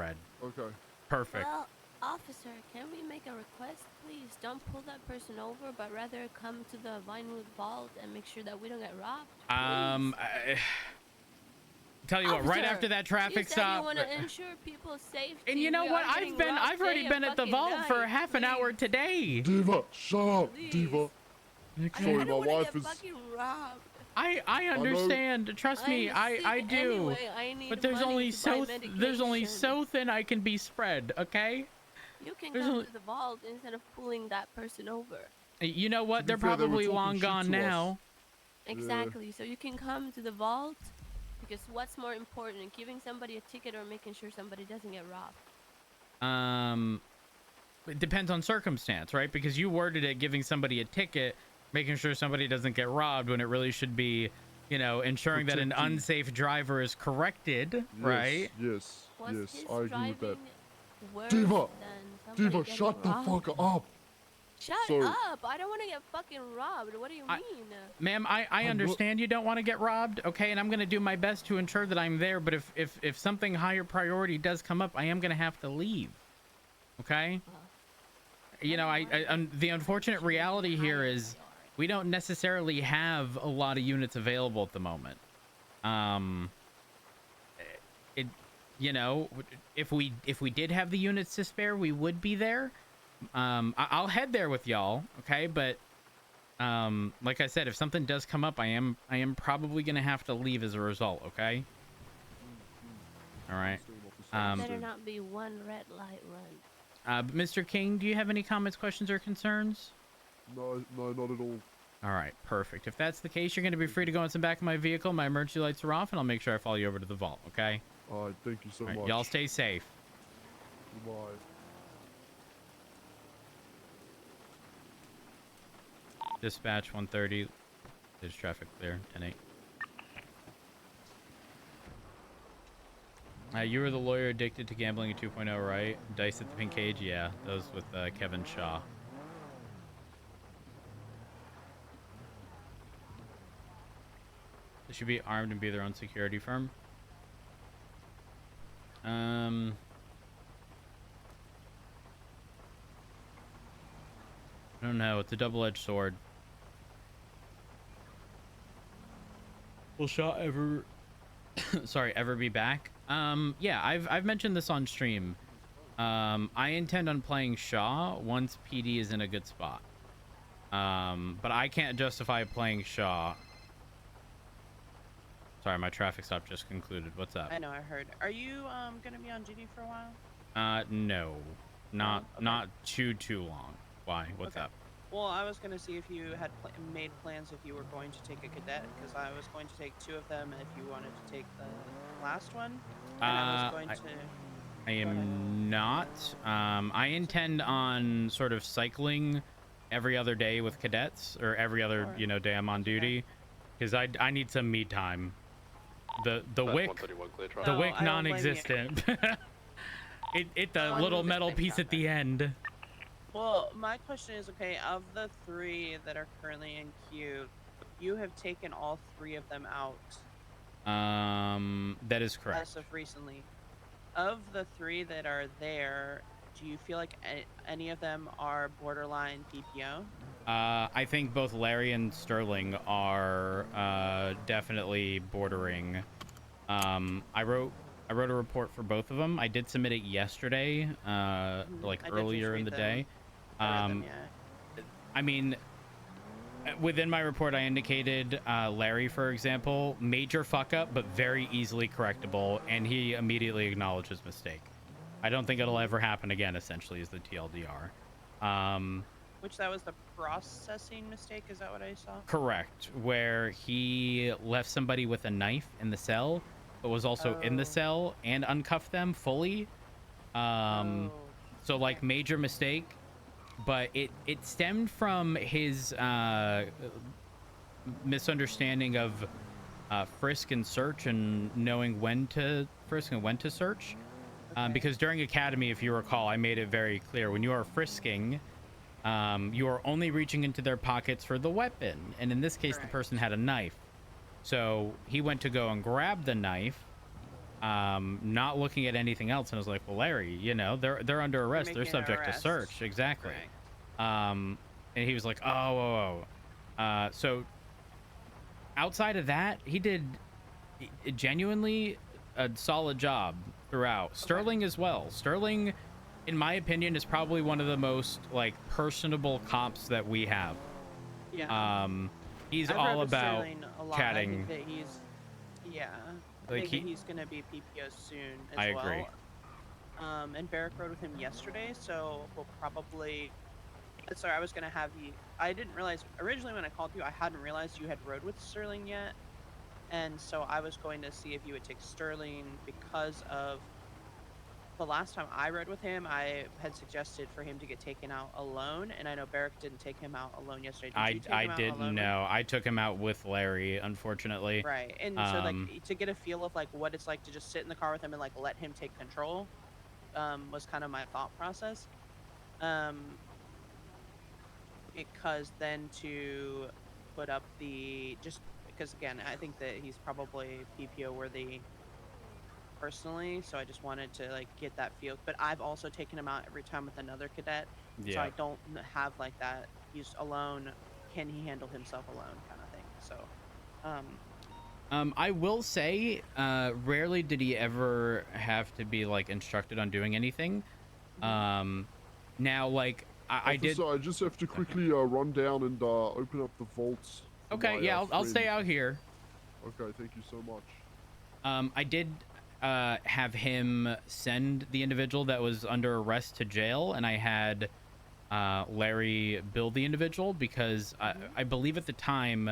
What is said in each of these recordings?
spread. Okay. Perfect. Well, officer, can we make a request, please? Don't pull that person over, but rather come to the Vinewood Vault and make sure that we don't get robbed. Tell you what, right after that traffic stop. You want to ensure people's safety. And you know what? I've already been at the vault for half an hour today. Diva, shut up, Diva. Sorry, my wife is. I understand. Trust me, I do. Anyway, I need but there's only so thin I can be spread. Okay. You can come to the vault instead of pulling that person over. You know what? They're probably long gone now. Exactly. So you can come to the vault. Because what's more important, giving somebody a ticket or making sure somebody doesn't get robbed? It depends on circumstance, right? Because you worded it giving somebody a ticket, making sure somebody doesn't get robbed, when it really should be, you know, ensuring that an unsafe driver is corrected, right? Yes, yes, I agree with that. Diva, shut the fuck up. Shut up! I don't want to get fucking robbed. What do you mean? Ma'am, I understand you don't want to get robbed, okay? And I'm going to do my best to ensure that I'm there. But if something higher priority does come up, I am going to have to leave, okay? You know, the unfortunate reality here is we don't necessarily have a lot of units available at the moment. You know, if we did have the units to spare, we would be there. I'll head there with y'all, okay? But like I said, if something does come up, I am probably gonna have to leave as a result, okay? All right. Better not be one red light run. Mr. King, do you have any comments, questions, or concerns? No, not at all. All right, perfect. If that's the case, you're gonna be free to go in the back of my vehicle. My emergency lights are off, and I'll make sure I follow you over to the vault, okay? All right, thank you so much. Y'all stay safe. Goodbye. Dispatch 130. There's traffic clear. 10-8. You were the lawyer addicted to gambling at 2.0, right? Dice at the Pink Cage? Yeah, those with Kevin Shaw. They should be armed and be their own security firm. I don't know. It's a double-edged sword. Will Shaw ever ever be back? Yeah, I've mentioned this on stream. I intend on playing Shaw once PD is in a good spot. But I can't justify playing Shaw. Sorry, my traffic stop just concluded. What's up? I know, I heard. Are you gonna be on duty for a while? No, not too long. Why? What's up? Well, I was gonna see if you had made plans if you were going to take a cadet, because I was going to take 2 of them, and if you wanted to take the last one, and I was going to. I am not. I intend on sort of cycling every other day with cadets, or every other day I'm on duty, because I need some me time. The wick non-existent. it the little metal piece at the end. Well, my question is, okay, of the 3 that are currently in queue, you have taken all 3 of them out. That is correct. As of recently. Of the 3 that are there, do you feel like any of them are borderline PPO? I think both Larry and Sterling are definitely bordering. I wrote a report for both of them. I did submit it yesterday, like earlier in the day. I mean, within my report, I indicated Larry, for example, major fuck up, but very easily correctable, and he immediately acknowledged his mistake. I don't think it'll ever happen again, essentially, is the TLDR. Which that was the processing mistake, is that what I saw? Correct, where he left somebody with a knife in the cell, but was also in the cell and uncuffed them fully. So like major mistake, but it stemmed from his misunderstanding of frisk and search and knowing when to frisk and when to search. Because during Academy, if you recall, I made it very clear, when you are frisking, you are only reaching into their pockets for the weapon. And in this case, the person had a knife. So he went to go and grab the knife. not looking at anything else, and I was like, well, Larry, you know, they're under arrest, they're making an subject to arrest. search. Exactly. Correct. And he was like, so outside of that, he did genuinely a solid job throughout. Sterling as well. Sterling, in my opinion, is probably one of the most like personable cops that we have. Yeah. He's I've all read with about Sterling a lot. chatting. I think that he's, yeah, I Like think that he's gonna be PPO soon as I well. agree. And Barrick rode with him yesterday, so we'll probably. Sorry, I was gonna have you. I didn't realize originally when I called you, I hadn't realized you had rode with Sterling yet, and so I was going to see if you would take Sterling because of the last time I rode with him. I had suggested for him to get taken out alone, and I know Barrick didn't take him out alone yesterday. Did you take him out didn't alone? know. I took him out with Larry, unfortunately. Right, and so like to get a feel of like what it's like to just sit in the car with him and like let him take control, was kind of my thought process. Because then to put up the just because again I think that he's probably PPO worthy personally, so I just wanted to like get that feel. But I've also taken him out every time with another cadet, so I don't have like that he's alone, can he handle himself alone kind of thing. So I will say, rarely did he ever have to be like instructed on doing anything. Now like I did. I just have to quickly run down and open up the vaults. Okay, yeah, I'll stay out here. Okay, thank you so much. I did have him send the individual that was under arrest to jail, and I had Larry bill the individual because I believe at the time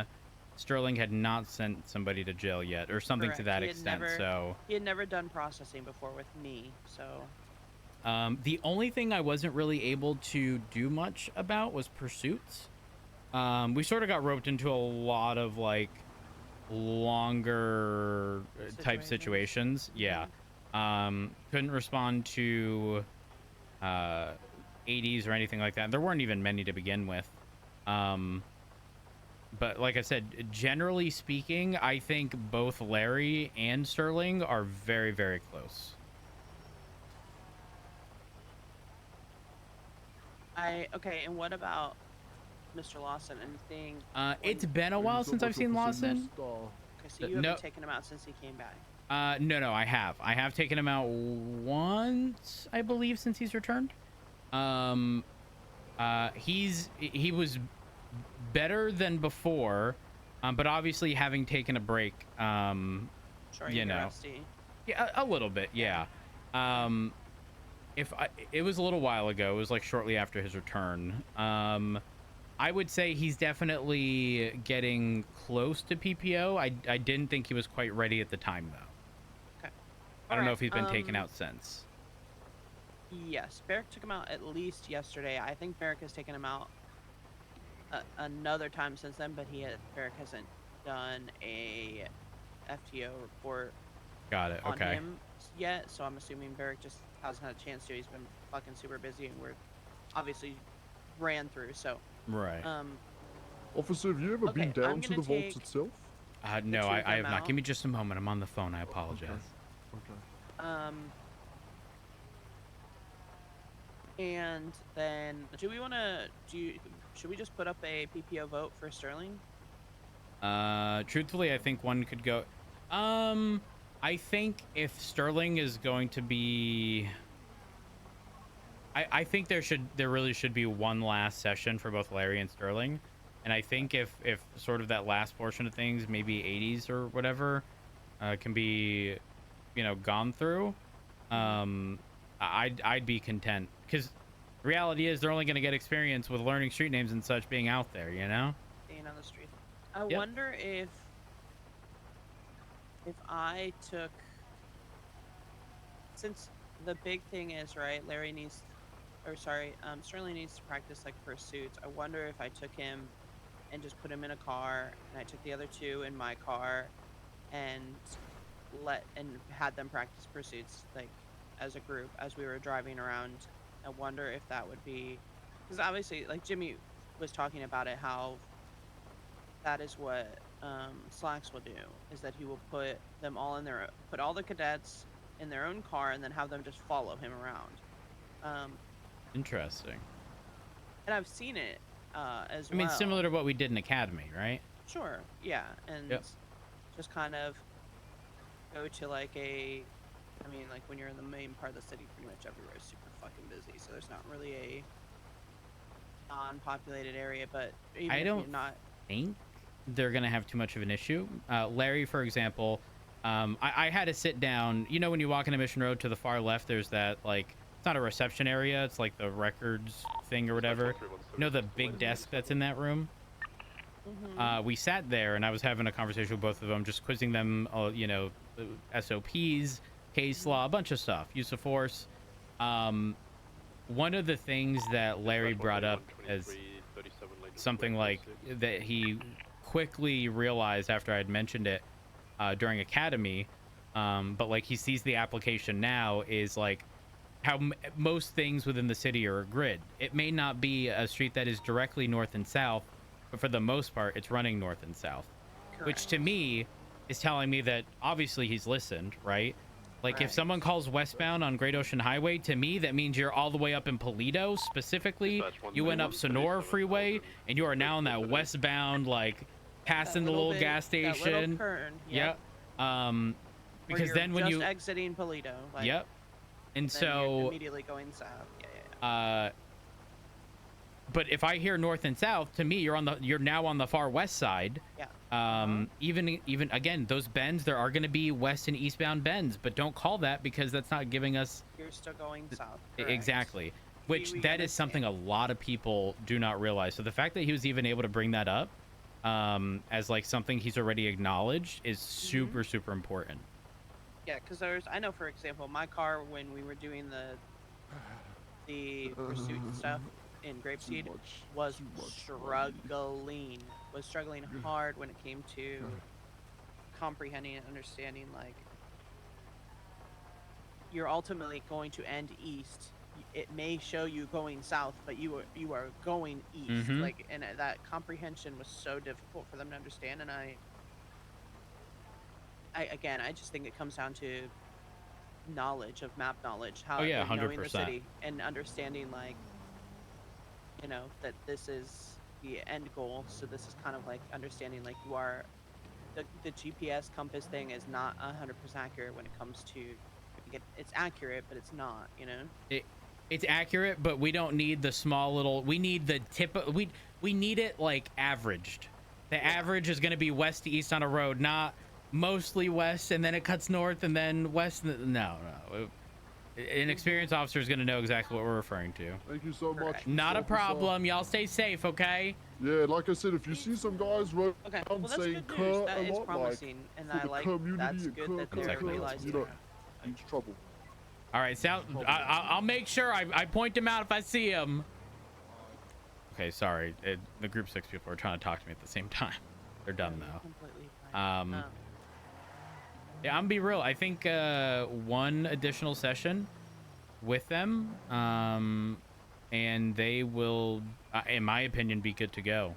Sterling had not sent somebody to jail yet, or something correct. to that extent. So he had never done processing before with me, so the only thing I wasn't really able to do much about was pursuits. We sort of got roped into a lot of like longer type situations. Yeah. Couldn't respond to 80s or anything like that. There weren't even many to begin with. But like I said, generally speaking, I think both Larry and Sterling are very, very close. Okay, and what about Mr. Lawson? Anything? It's been a while since I've seen Lawson. Okay, so you haven't taken him out since he came back. No, I have taken him out once, I believe, since he's returned. He was better than before, but obviously having taken a break, you know, rusty. yeah, a little bit, yeah. It was a little while ago. It was like shortly after his return. I would say he's definitely getting close to PPO. I didn't think he was quite ready at the time, though. Okay. I don't know if he's been taken out since. Yes, Barrick took him out at least yesterday. I think Barrick has taken him out another time since then, but Barrick hasn't done a FTO report Got it. on Okay. him yet, so I'm assuming Barrick just hasn't had a chance to. He's been fucking super busy, and we're obviously ran through, so Right. Officer, have you ever Okay, been down I'm to gonna the vaults take itself? No, two I of have them not. out. Give me just a moment. I'm on the phone. I apologize. Okay. And then should we just put up a PPO vote for Sterling? Truthfully, I think one could go. I think if Sterling is going to be, I think there really should be one last session for both Larry and Sterling, and I think if sort of that last portion of things, maybe 80s or whatever, can be, you know, gone through, I'd be content, because the reality is they're only going to get experience with learning street names and such being out there, you know. Staying on the street. I wonder if I took, since the big thing is, right, Sterling needs to practice like pursuits. I wonder if I took him and just put him in a car, and I took the other two in my car and had them practice pursuits like as a group as we were driving around. I wonder if that would be, because obviously like Jimmy was talking about it, how that is what Slacks will do is that he will put them all in their put all the cadets in their own car and then have them just follow him around. Interesting. And I've seen it as I mean, well. similar to what we did in Academy, right? Sure, yeah, and Yep. just kind of go to like I mean, like when you're in the main part of the city, pretty much everywhere is super fucking busy, so there's not really a non-populated area. But even I if don't you're not, think they're gonna have too much of an issue. Larry, for example, I had to sit down. You know, when you walk into Mission Road to the far left, there's that, like, it's not a reception area, it's like the records thing or whatever. You know, the big desk that's in that room. We sat there and I was having a conversation with both of them, just quizzing them, you know, SOPs, case law, a bunch of stuff, use of force. One of the things that Larry brought up as something like that he quickly realized after I'd mentioned it during Academy, but like he sees the application now, is like how most things within the city are a grid. It may not be a street that is directly north and south, but for the most part, it's running north and south. correct. Which to me is telling me that obviously he's listened, right? Like if Right. someone calls westbound on Great Ocean Highway, to me that means you're all the way up in Polito. Specifically, you went up Sonora Freeway and you are now in that westbound, like passing the little gas that little station. turn, Yep. where Because you're then when just you exiting Polito, like, yep. And then you're so immediately going south. Yeah. but if I hear north and south, to me you're now on the far west side. Yeah. Even again, those bends, there are going to be west and eastbound bends, but don't call that because that's not giving us You're still going south. Correct. exactly, which we that is something a understand. lot of people do not realize. So the fact that he was even able to bring that up as like something he's already acknowledged is super super important. Yeah, because I know, for example, my car, when we were doing the pursuit stuff in Grapeseed, was struggling hard when it came to comprehending and understanding, like, you're ultimately going to end east. It may show you going south, but you are going east. Mhm. Like, and that comprehension was so difficult for them to understand. And I just think it comes down to knowledge of map knowledge, how Oh yeah, and knowing the 100%. city and understanding, like, you know, that this is the end goal. So this is kind of like understanding, like, you are the GPS compass thing is not 100% accurate when it comes to it's accurate, but it's not, you know. It's accurate, but we don't need the small little. We need the tip. We need it like averaged. The average is going to be west to east on a road, not mostly west and then it cuts north and then west. No. An experienced officer is going to know exactly what we're referring to. Thank you so much. Correct. Not a officer. problem. Y'all stay safe, okay? Yeah, like I said, if you see some guys running Okay, well, around that's saying good news. "cur" That a is lot, like, promising, and for I the like community that's and good cur that they're Exactly. realizing you know, that. huge trouble. All right, I'll make sure I point him out if I see him. Okay, sorry. The group 6 people are trying to talk to me at the same time. They're done though. Completely fine. Yeah, I'm gonna be real. I think one additional session with them, and they will, in my opinion, be good to go.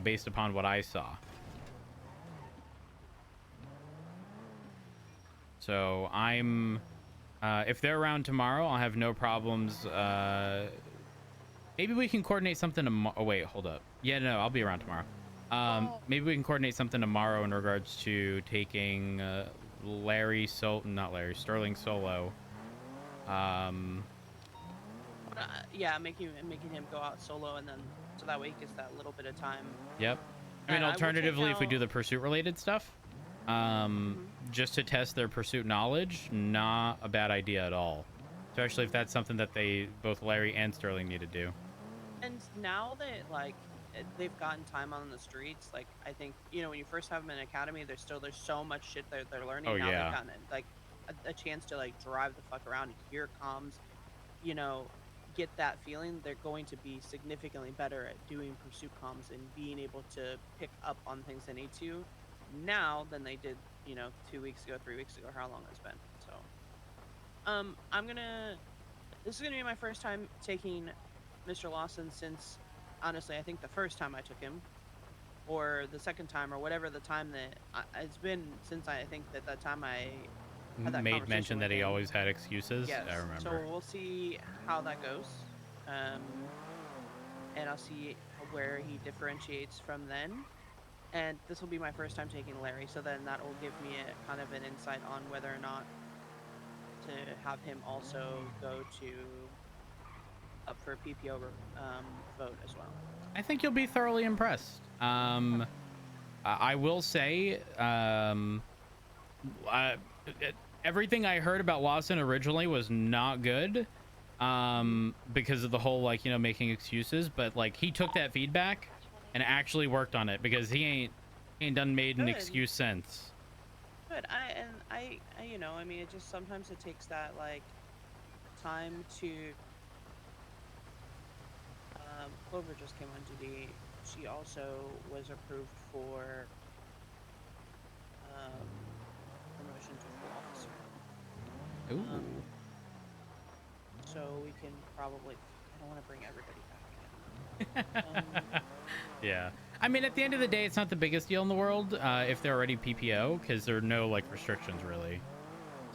Based upon what I saw. So I'm, if they're around tomorrow, I'll have no problems. Maybe we can coordinate something tomorrow. Oh wait, hold up. Yeah, no, I'll be around tomorrow. Maybe we can coordinate something tomorrow in regards to taking Sterling solo. Yeah, making him go out solo, and then so that way he gets that little bit of time. Yep. I mean, And I will take alternatively, if we do out- the pursuit related stuff, just to test their pursuit knowledge, not a bad idea at all. Especially if that's something that both Larry and Sterling need to do. And now that, like, they've gotten time on the streets, like, I think, you know, when you first have them in academy, there's so much shit they're learning. Oh, Now yeah. they've gotten like a chance to, like, drive the fuck around, hear comms, you know, get that feeling. They're going to be significantly better at doing pursuit comms and being able to pick up on things they need to now than they did, you know, 2 weeks ago, 3 weeks ago, how long it's been. So this is gonna be my first time taking Mr. Lawson since, honestly, I think the first time I took him or the second time, or whatever the time that it's been since I think that time I had that Made conversation mention with that he him. always had excuses. Yes. I So remember. we'll see how that goes. And I'll see where he differentiates from then. And this will be my first time taking Larry, so then that will give me a kind of an insight on whether or not to have him also go to up for a PPO vote as well. I think you'll be thoroughly impressed. I will say, everything I heard about Lawson originally was not good, because of the whole, like, you know, making excuses. But like, he took that feedback and actually worked on it, because he ain't done made an Good. excuse since. Good. I you know, I mean, it just sometimes it takes that like time to. Clover just came on duty. She also was approved for promotion to full officer. Ooh. So we can probably. I don't want to bring everybody back in. Yeah. I mean, at the end of the day, it's not the biggest deal in the world, if they're already PPO, because there are no like restrictions really.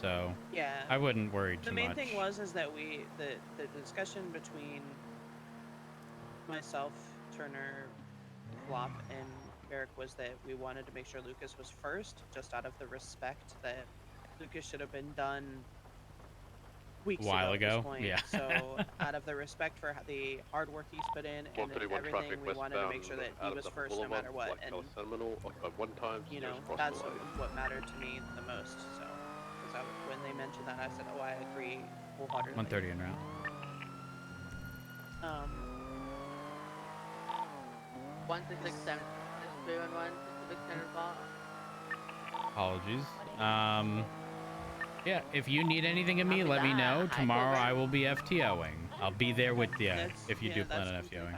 So Yeah. I wouldn't worry too The main much. thing is that the discussion between myself, Turner, Flop, and Eric was that we wanted to make sure Lucas was first, just out of the respect that Lucas should have been done weeks while ago. At ago. this point. Yeah. So out of the respect for the hard work he's put in and everything, we wanted to make sure that he was first no matter what. And you know, that's what mattered to me the most. So because when they mentioned that, I said, "Oh, I agree wholeheartedly." 1:30 en route. 1667 311 Pacific Center Ball. Apologies. Yeah, if you need anything of me, let me know. Tomorrow I will be FTOing. I'll be there with you if you do plan on FTOing.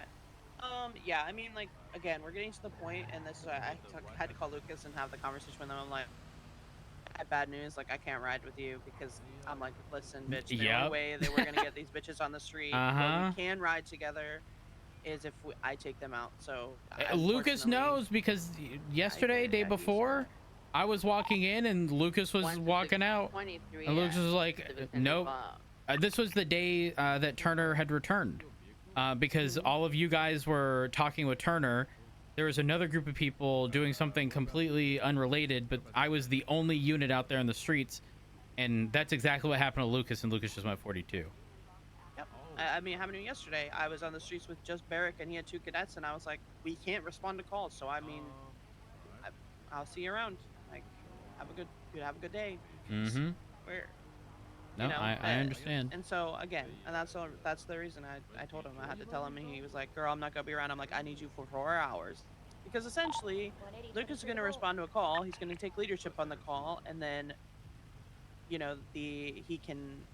Yeah, I mean, like, again, we're getting to the point, and this is why I had to call Lucas and have the conversation with him. I'm like, I had bad news, like, I can't ride with you, because I'm like, listen, bitch, the only way that we're gonna get these bitches on the street where we can ride together is if I take them out. So Lucas knows, because yesterday, day before, I was walking in and Lucas was walking out, and Lucas was like, nope. This was the day that Turner had returned, because all of you guys were talking with Turner. There was another group of people doing something completely unrelated, but I was the only unit out there in the streets, and that's exactly what happened to Lucas, and Lucas just went 42. Yep. I mean, it happened to me yesterday. I was on the streets with just Barrick, and he had 2 cadets, and I was like, we can't respond to calls, so I mean, I'll see you around. Like, have a good day. Mm-hmm. No, you know, I understand. And so again, and that's the reason I told him. I had to tell him, and he was like, "Girl, I'm not gonna be around." I'm like, "I need you for 4 hours," because essentially, Lucas is gonna respond to a call. He's gonna take leadership on the call, and then, you know, he can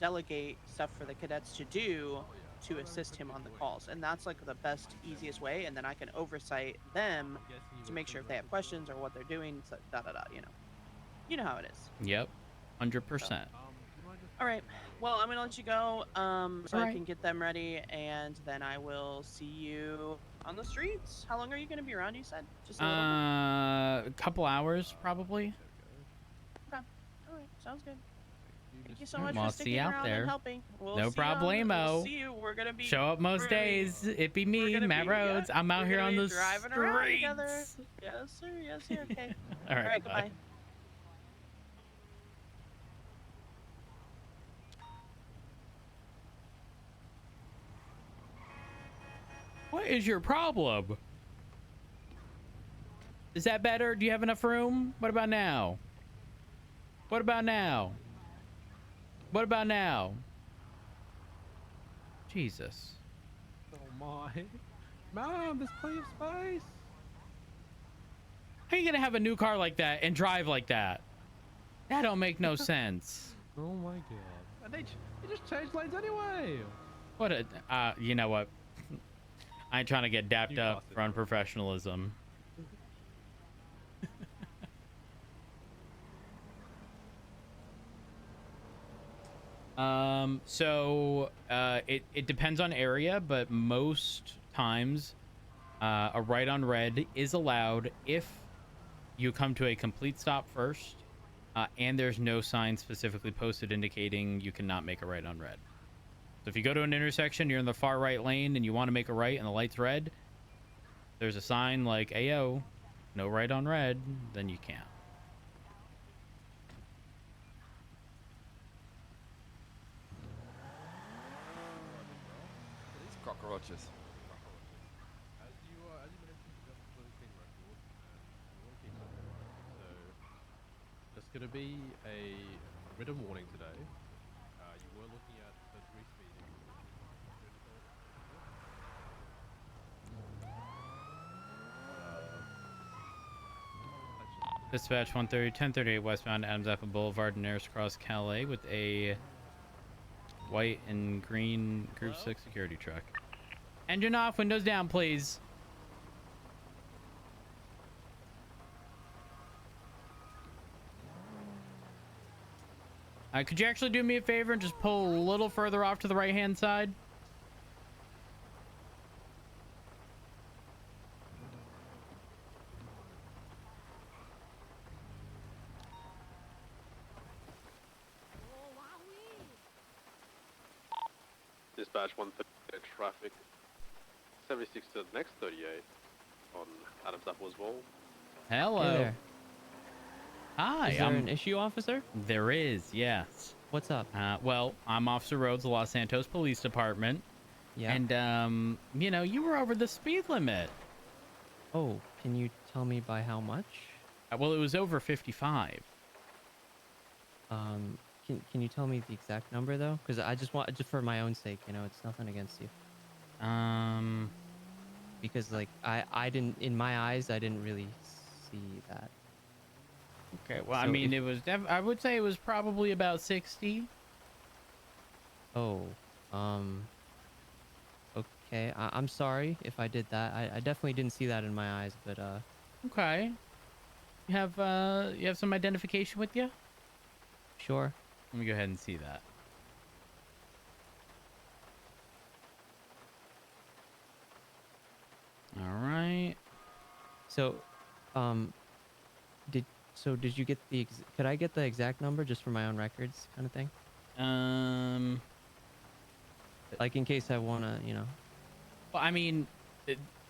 delegate stuff for the cadets to do to assist him on the calls, and that's like the best, easiest way. And then I can oversight them to make sure if they have questions or what they're doing. So, you know how it is. Yep, 100%. All right. Well, I'm gonna let you go, so All right. I can get them ready, and then I will see you on the streets. How long are you gonna be around? You said just a little bit. A couple hours probably. Okay. All right. Sounds good. Thank you so All right, much well, for I'll see sticking you out around there. and helping. We'll No see you problemo. We'll see you. We're gonna be Show up most days. It be me, Matt Rhodes. I'm out here on the driving around together. streets. Yes, sir. Yes, sir. Okay. All right. Goodbye. Bye. What is your problem? Is that better? Do you have enough room? What about now? What about now? What about now? Jesus. Oh my. Mom, there's plenty of space. How are you gonna have a new car like that and drive like that? That don't make no sense. Oh my god. And they just changed lanes anyway. What a, you know what? I ain't trying to get dapped You up lost it. for unprofessionalism. So it depends on area, but most times A right on red is allowed if you come to a complete stop first, and there's no sign specifically posted indicating you cannot make a right on red. So if you go to an intersection, you're in the far right lane, and you want to make a right and the light's red, there's a sign like, "Ayo, no right on red," then you can't. These cockroaches. As you mentioned, you have a really clean record, and you want to keep that right. So, there's going to be a written warning today. You were looking at first degree speeding. Dispatch 1038 westbound Adams Apple Boulevard, Nares Cross, Calais, with a white and green Group 6 security truck. Engine off, windows down, please. Could you actually do me a favor and just pull a little further off to the right-hand side? Dispatch 138 traffic 76 to the next 38 on Adams Apples Wall. Hello. Hey there. Hi. Is there an issue, officer? There is, yes. What's up? Well, I'm Officer Rhodes, the Los Santos Police Department. Yeah. And, you know, you were over the speed limit. Oh, can you tell me by how much? Well, it was over 55. Can you tell me the exact number though? Because I just want, just for my own sake, you know, it's nothing against you. Because like I didn't, in my eyes, I didn't really see that. Okay, well, So I mean, if- it was, I would say it was probably about 60. Oh, okay. I'm sorry if I did that. I definitely didn't see that in my eyes, but Okay. You have some identification with you? sure. Let me go ahead and see that. All right. So, did you get the? Could I get the exact number just for my own records, kind of thing? Like in case I wanna, you know. Well, I mean,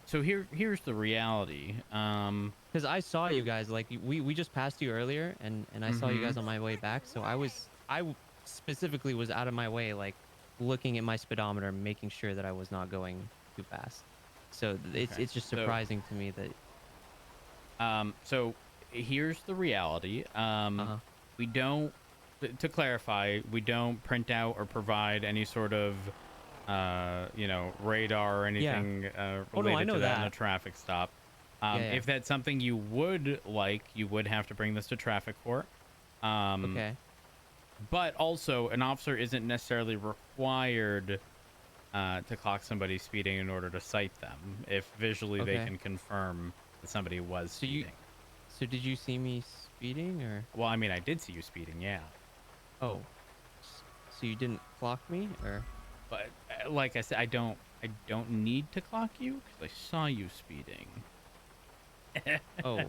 so here's the reality. Because I saw you guys, like we just passed you earlier, and I saw you guys on my way back. So I specifically was out of my way, like looking at my speedometer, making sure that I was not going too fast. So it's just surprising to me that. So here's the reality. We don't, to clarify, we don't print out or provide any sort of, you know, radar or anything related know to that in a that. traffic stop. Yeah. If that's something you would like, you would have to bring this to traffic court. Okay. But also, an officer isn't necessarily required to clock somebody speeding in order to cite them if visually they Okay. can confirm that somebody was So you- speeding. So did you see me speeding or? Well, I mean, I did see you speeding, yeah. Oh. So you didn't clock me or? But like I said, I don't need to clock you because I saw you speeding. Oh.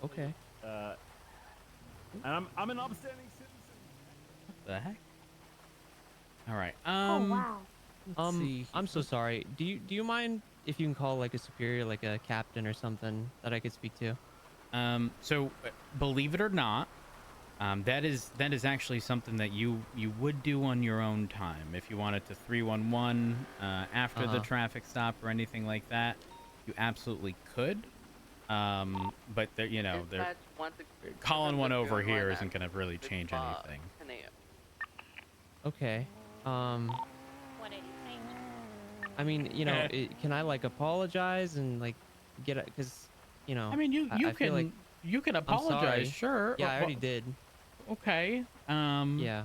Okay. And I'm an upstanding citizen. What the heck? All right. Oh wow. Let's see. I'm so sorry. Do you mind if you can call like a superior, like a captain or something that I could speak to? So believe it or not, that is actually something that you would do on your own time if you wanted to 311 after the traffic stop or anything like that. You absolutely could. But there, you know, Dispatch 160 calling one over here at isn't going to really change 10 anything. a.m. Okay. What did he say? I mean, you know, can I like apologize and like get it? Because, you know. I mean, you I feel can like you can sorry. apologize, sure. Yeah, I already did. Okay. Yeah.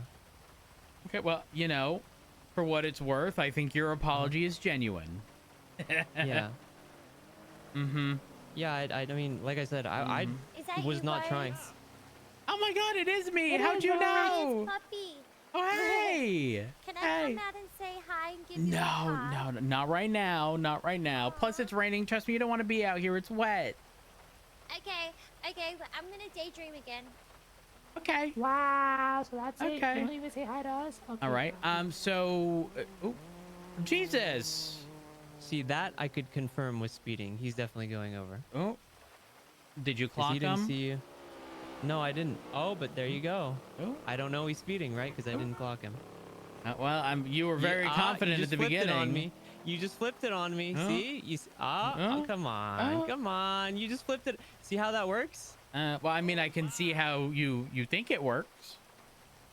Okay. Well, you know, for what it's worth, I think your apology is genuine. Yeah. Mm-hmm. Yeah. I mean, like I said, I Is that was you, not trying. Lawrence? Oh my God, it is me. It How'd is you Lawrence. know? Puppy. Oh, hey. Can I Hey. come out and say hi and give give you a pass. No, not right now. Not right now. Plus, it's raining. Trust me, you don't want to be out here. It's wet. Okay, but I'm gonna daydream again. Okay. Wow, so that's it. Okay. You don't even say hi to us? Okay, All right. So, oh, Jesus. See, that I could confirm was speeding. He's definitely going over. Oh, did you 'Cause clock he didn't him? see you. No, I didn't. Oh, but there you go. Oh. I don't know he's speeding, right? Because I didn't clock him. Well, you were very confident you at the just flipped beginning. It on me. You just flipped it on me. Oh. See? Oh. Oh, come on. Oh. Come on. You just flipped it. See how that works? Well, I mean, I can see how you think it works.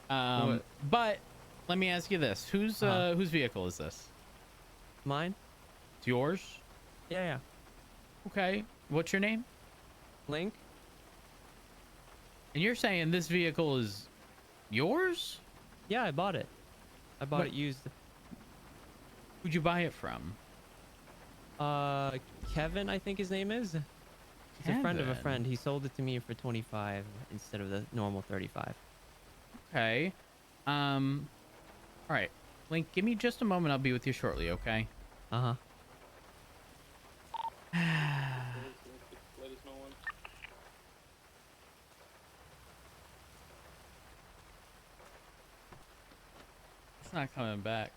What? But let me ask you this: whose vehicle is this? Mine? It's yours. Yeah. Okay. What's your name? Link? And you're saying this vehicle is yours? Yeah, I bought it. I bought What? it used. Who'd you buy it from? Kevin, I think his name is. He's a friend of a Kevin. friend. He sold it to me for 25 instead of the normal 35. Okay. All right. Link, give me just a moment. I'll be with you shortly, okay? Uh-huh. It's not coming back.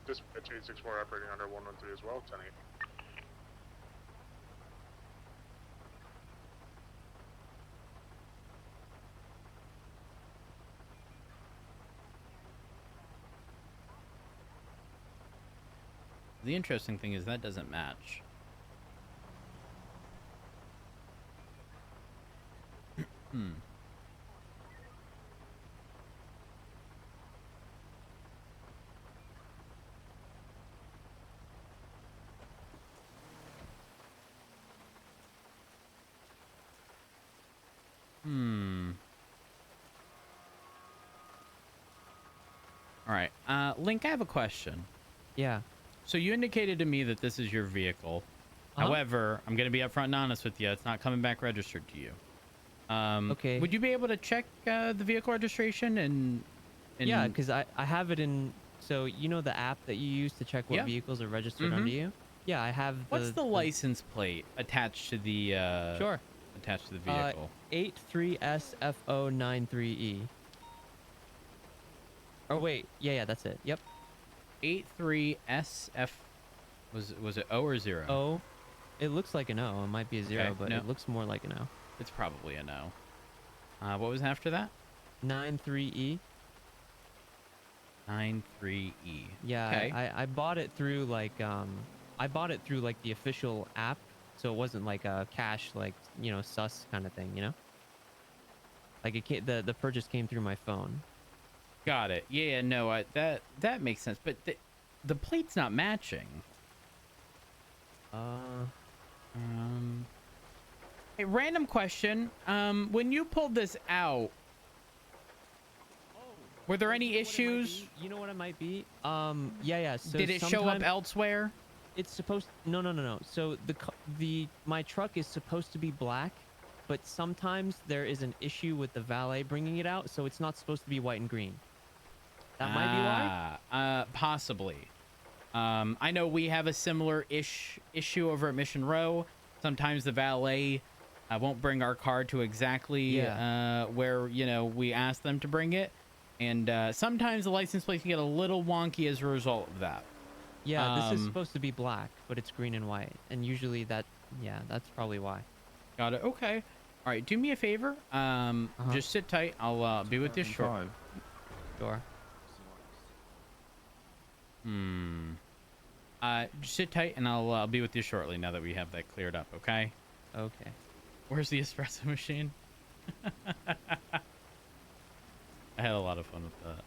Dispatch 864 operating under 113 as well, 10-8. The interesting thing is that doesn't match. All right. Link, I have a question. Yeah. So you indicated to me that this is your vehicle. However, I'm going to be upfront and honest with you. It's not coming back registered to you. Okay. Would you be able to check the vehicle registration and Yeah, because I have it in. So you know the app that you use to check what Yeah. vehicles are registered under you? Yeah, I have. What's the license plate attached to the Sure. attached to the vehicle? 83SFO93E. Oh wait, yeah, that's it. Yep. 83SF. Was it O or 0? O. It looks like an O. It might be a 0, Okay, but no. it looks more like an O. It's probably a no. What was after that? 93E. 93E. Yeah, Okay. I bought it through like the official app, so it wasn't like a cash sus kind of thing, you know? Like the purchase came through my phone. Got it. Yeah, no, that makes sense. But the plate's not matching. Hey, random question. When you pulled this out, were there any issues? You know what it might be? Yeah. So Did it show up sometime- elsewhere? It's supposed. No. So my truck is supposed to be black, but sometimes there is an issue with the valet bringing it out, so it's not supposed to be white and green. That might be why. Possibly. I know we have a similar issue over at Mission Row. Sometimes the valet won't bring our car to exactly where we ask them to bring it, and sometimes the license plate can get a little wonky as a result of that. Yeah, this is supposed to be black, but it's green and white, and usually that's probably why. Got it. Okay. All right. Do me a favor. Just sit tight. I'll be with you shortly. Sure. Just sit tight, and I'll be with you shortly. Now that we have that cleared up, okay? Okay. Where's the espresso machine? I had a lot of fun with that.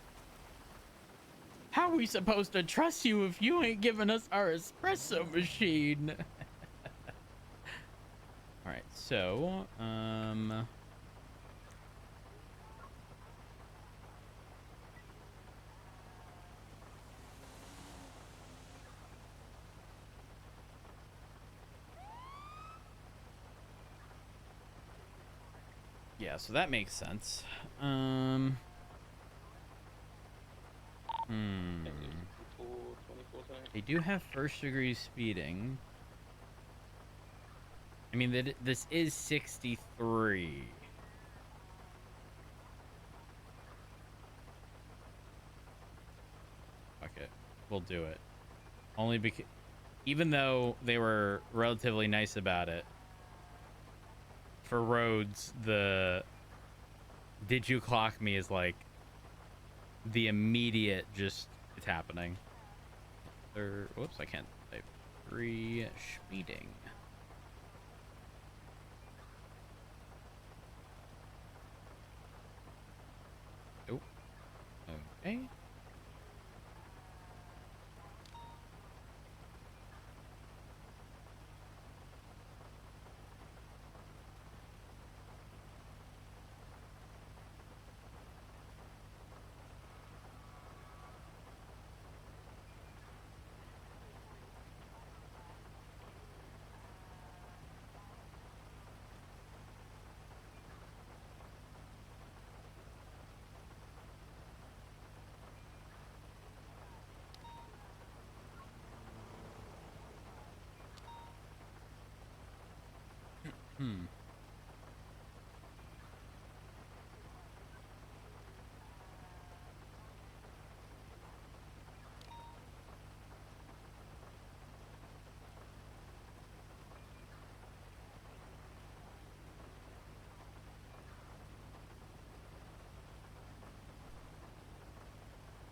How are we supposed to trust you if you ain't giving us our espresso machine? All right, so yeah, so that makes sense. They do have first degree speeding. I mean, this is 63. Fuck it. We'll do it. Only because, even though they were relatively nice about it, for roads, the did you clock me is like the immediate just it's happening. Whoops, I can't type 3 speeding. Oh, okay.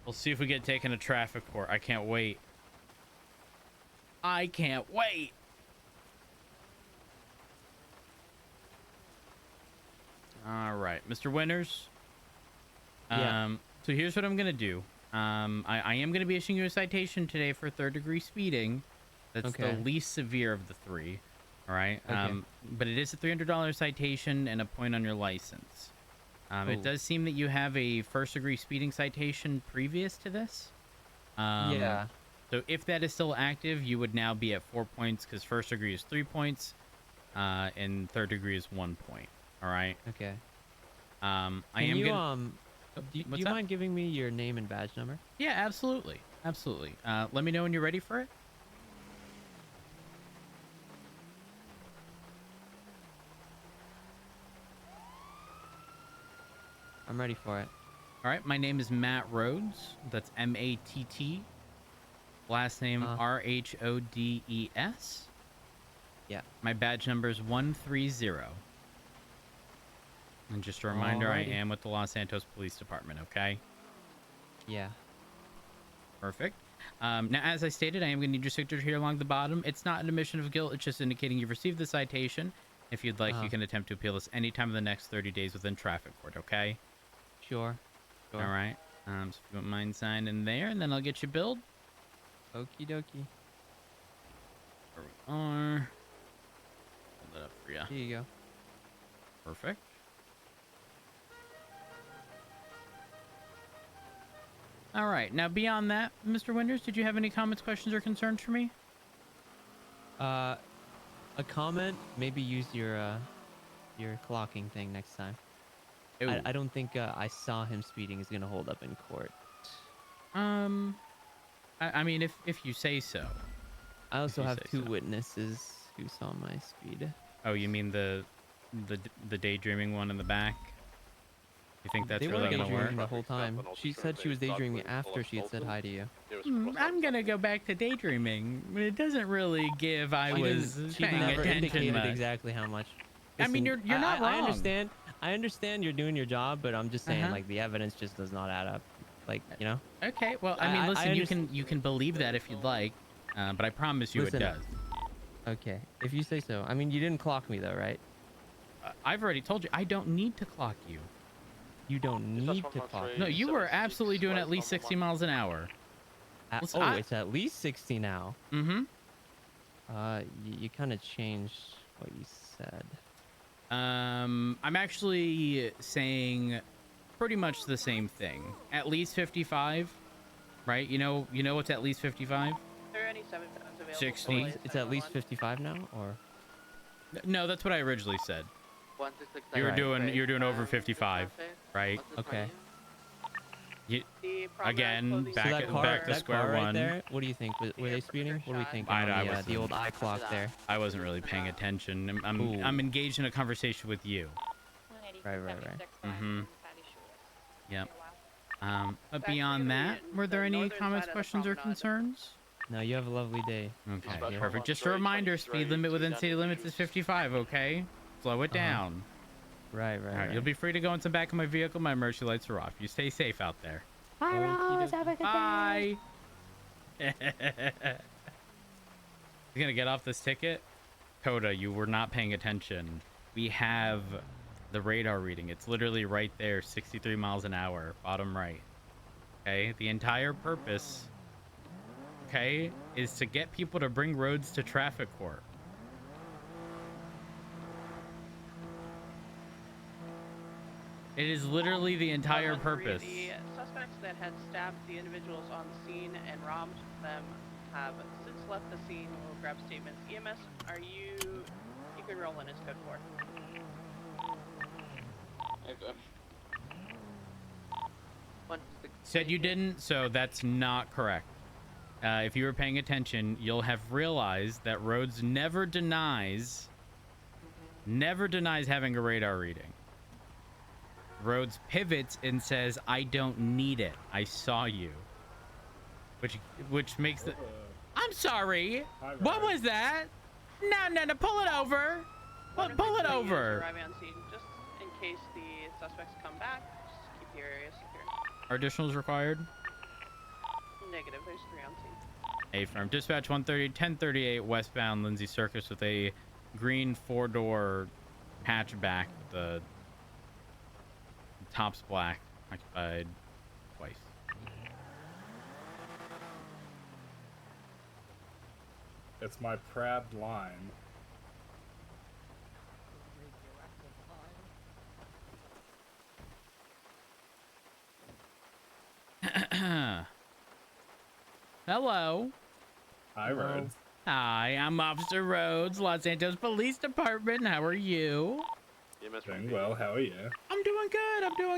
We'll see if we get taken to traffic court. I can't wait. I can't wait. All right, Mr. Winters. Yeah. So here's what I'm gonna do. I am gonna be issuing you a citation today for 3rd degree speeding. That's Okay. the least severe of the 3. All right. Okay. But it is a $300 citation and a point on your license. It Cool. does seem that you have a 1st degree speeding citation previous to this. Yeah. So if that is still active, you would now be at 4 points because 1st degree is 3 points, and 3rd degree is 1 point. All right. Okay. I Can am you gonna. do What's you up? mind giving me your name and badge number? Yeah, absolutely, absolutely. Let me know when you're ready for it. I'm ready for it. All right. My name is Matt Rhodes. That's M-A-T-T. Last name R-H-O-D-E-S. Yeah. My badge number is 130. And just a reminder, I Alrighty. am with the Los Santos Police Department, okay? Yeah. Perfect. Now, as I stated, I am going to need your signature here along the bottom. It's not an admission of guilt. It's just indicating you've received the citation. If you'd like, you can attempt to appeal this anytime in the next 30 days within traffic court, okay? Sure. All right. So if you don't mind signing there, and then I'll get you billed. Okie dokie. There we are. Hold that up for you. Here you go. Perfect. All right. Now, beyond that, Mr. Winters, did you have any comments, questions, or concerns for me? A comment. Maybe use your clocking thing next time. Ooh. I don't think I saw him speeding is gonna hold up in court. I mean, if you say so. I also you have say 2 so. witnesses who saw my speed. Oh, you mean the daydreaming one in the back? You think that's They were really gonna daydreaming work? the whole time. She said she was daydreaming after she had said hi to you. I'm gonna go back to daydreaming. It doesn't really give I was She paying never attention indicated much. exactly how much. I mean, Listen, you're not I wrong. understand. I understand you're doing your job, but I'm just saying, like, the evidence just does not add up. Like, you know. Okay, well, I mean, listen, you can believe that if you'd like, but I promise you Listen, it does. Okay, if you say so. I mean, you didn't clock me though, right? I've already told you I don't need to clock you. You don't need to clock me. No, you were absolutely doing at least 60 miles an hour. Listen, It's at least 60 now. Mm-hmm. You kind of changed what you said. I'm actually saying pretty much the same thing. At least 55, right? You know what's at least 55? Are there any 7 pounds available? 60. It's at least 55 now, or? No, that's what I originally said. 166. You're doing over 55, right? Okay. Again, back to square right one. there, what do you think? Were they speeding? What do we think? The old eye clock there. I wasn't really paying attention. I'm engaged in a conversation with you. Right. Mm-hmm. Yep. But beyond that, were there any comments, questions, or concerns? No, you have a lovely day. Okay, perfect. Just a reminder, speed limit within city limits is 55, okay? Slow it down. Right. All right, you'll be free to go into the back of my vehicle. My emergency lights are off. You stay safe out there. Bye, Rose. Have a good Bye. You gonna get off this ticket? Coda, you were not paying attention. We have the radar reading. It's literally right there, 63 miles an hour, bottom right. Okay, the entire purpose, okay, is to get people to bring roads to traffic court. It is literally the entire purpose. The suspects that had stabbed the individuals on the scene and robbed them have since left the scene. We'll grab statements. EMS, you can roll in as code 4. Said you didn't, so that's not correct. If you were paying attention, you'll have realized that Rhodes never denies having a radar reading. Rhodes pivots and says, I don't need it. I saw you. Which makes the... I'm sorry. What was that? No, pull it over. Pull it over. Arriving on scene, just in case the suspects come back, just keep the area secure. Are additionals required? Negative, there's 3 on scene. Affirm. Dispatch 1038 westbound Lindsay Circus with a green 4-door hatchback with the top's black, occupied twice. It's my proud line. Hello. Hi, Rhodes. Hi, I'm Officer Rhodes, Los Santos Police Department. How are you? Doing well. How are you? I'm doing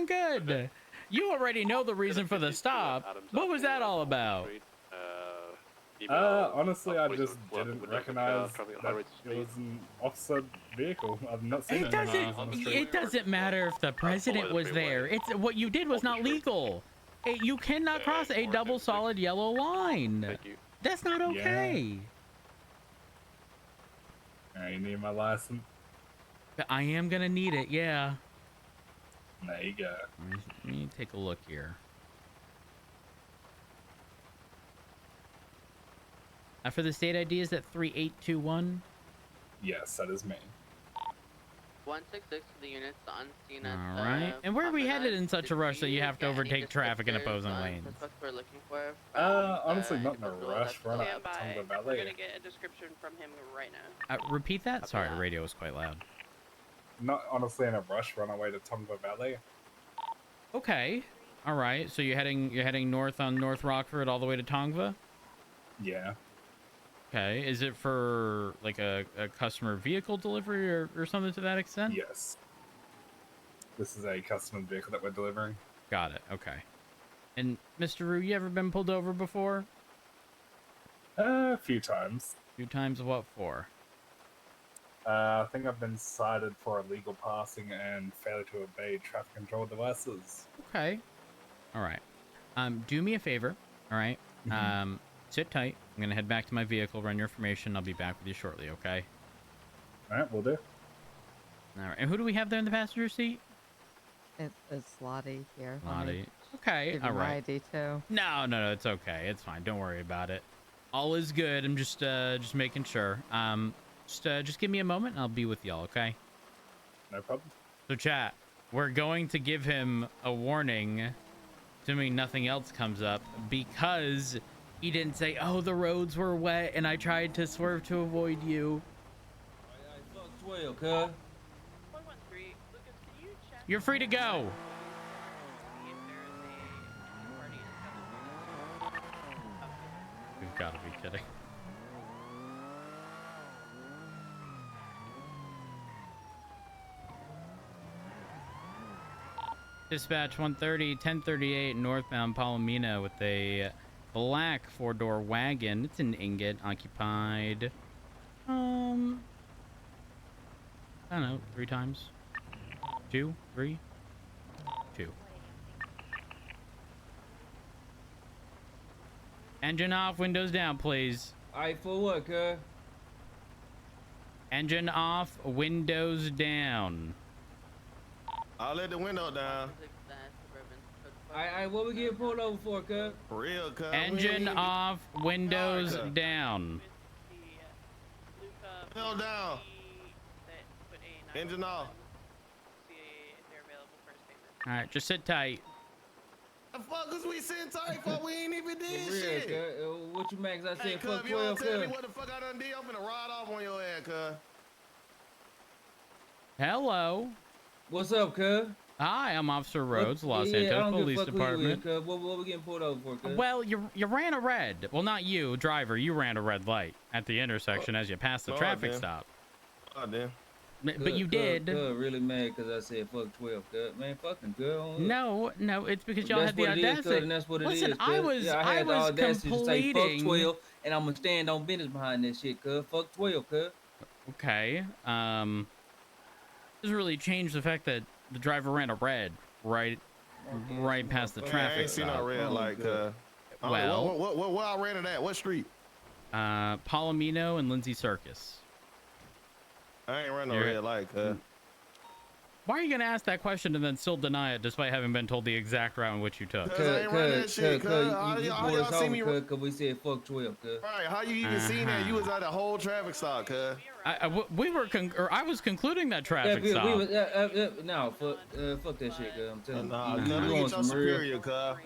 good. You already know the reason for the stop. What was that all about? Honestly, I just didn't recognize that it was an officer vehicle. I've not seen it on the street. It doesn't matter if the president was there. It's what you did was not legal. You cannot cross a double solid yellow line. That's not okay. You need my license? I am gonna need it, yeah. There you go. Let me take a look here. For the state ID, is that 3821? Yes, that is me. 166 to the units on scene. All right. And where are we headed in such a rush that you have to overtake traffic in opposing lanes? We're looking for. Honestly, not in a rush. We're on Stand by. Tonga We're Valley. gonna get a description from him right now. Repeat that? Sorry, the radio was quite loud. Not honestly in a rush. We're on our way to Tonga Valley. Okay. All right. So you're heading north on North Rockford all the way to Tongva? Yeah. Okay. Is it for like a customer vehicle delivery or something to that extent? Yes. This is a customer vehicle that we're delivering. Got it. Okay. And Mr. Rue, you ever been pulled over before? A few times. Few times. What for? I think I've been cited for illegal passing and failure to obey traffic control devices. Okay. All right. Do me a favor. All right. Sit tight. I'm gonna head back to my vehicle, run your information. I'll be back with you shortly. Okay. All right, we'll do. All right. And who do we have there in the passenger seat? It's Lottie here. Lottie. Okay, Give you all my right. ID too. No, it's okay. It's fine. Don't worry about it. All is good. I'm just making sure. Just give me a moment and I'll be with y'all, okay? No problem. So chat, we're going to give him a warning, assuming nothing else comes up, because he didn't say, oh, the roads were wet and I tried to swerve to avoid you. Fuck 12, cuz. You're free to go. You've got to be kidding. Dispatch 130, 1038 northbound Palomino with a black 4-door wagon. It's an ingot occupied. I don't know, 3 times. 2, 3, 2. Engine off, windows down, please. Alright, for what, cuz? Engine off, windows down. I'll let the window down. Alright, what we getting pulled over for, cuz? For real, cuz. Engine off, windows down. Window down. Engine off. All right, just sit tight. The fuck is we sitting tight for? We ain't even did For real, shit. cuz. What you max? I Hey, said cuz, fuck if you don't 12, tell me cuz. what the fuck I done did, I'm finna ride off on your ass, cuz. Hello. What's up, cuz? Hi, I'm Officer Rhodes, Los I Santos don't give a Police fuck who you Department. is, cuz. What we getting pulled over for, cuz? Well, you ran a red. Well, not you, driver. You ran a red light at the intersection as you passed the traffic stop. Oh, damn. But you did. Cuz really mad because I said fuck 12, cuz. Man, fucking cuz. No, it's because y'all had the That's what it is, audacity. cuz, and that's what it Listen, is, I cuz. was, Yeah, I I had the was audacity to say fuck completing. 12, and I'm gonna stand on business behind that shit, cuz. Fuck 12, cuz. Okay. Doesn't really change the fact that the driver ran a red right past the Man, traffic I ain't seen no stop. red light, cuz. Well, what I ran it at? What street? Palomino and Lindsay Circus. I ain't run no red light, cuz. Why are you gonna ask that question and then still deny it, despite having been told the exact route in which you took? Cuz, You pulled us over, cuz we said fuck 12, cuz. Right, how you even seen that? You was at a whole traffic stop, cuz. I was concluding that traffic Yeah, stop. no, fuck that shit, cuz. I'm telling Nah, you. cuz, let me get your superior, cuz.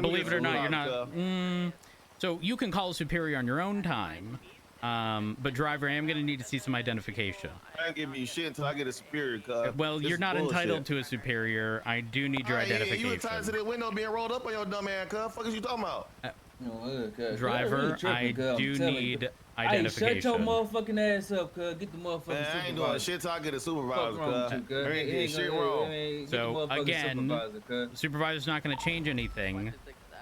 Believe it or not, you're not. So you can call a superior on your own time. But driver, I am gonna need to see some identification. I ain't giving you shit until I get a superior, cuz. Well, you're not entitled to a superior. I do need your identification. You entitled to the window being rolled up on your dumb ass, cuz. Fuck is you talking about? Driver, I do need identification. Hey, shut your motherfucking ass up, cuz. Get the motherfucking Man, I ain't doing shit till I get a supervisor, cuz. There ain't getting shit wrong. So again, supervisor's not going to change anything.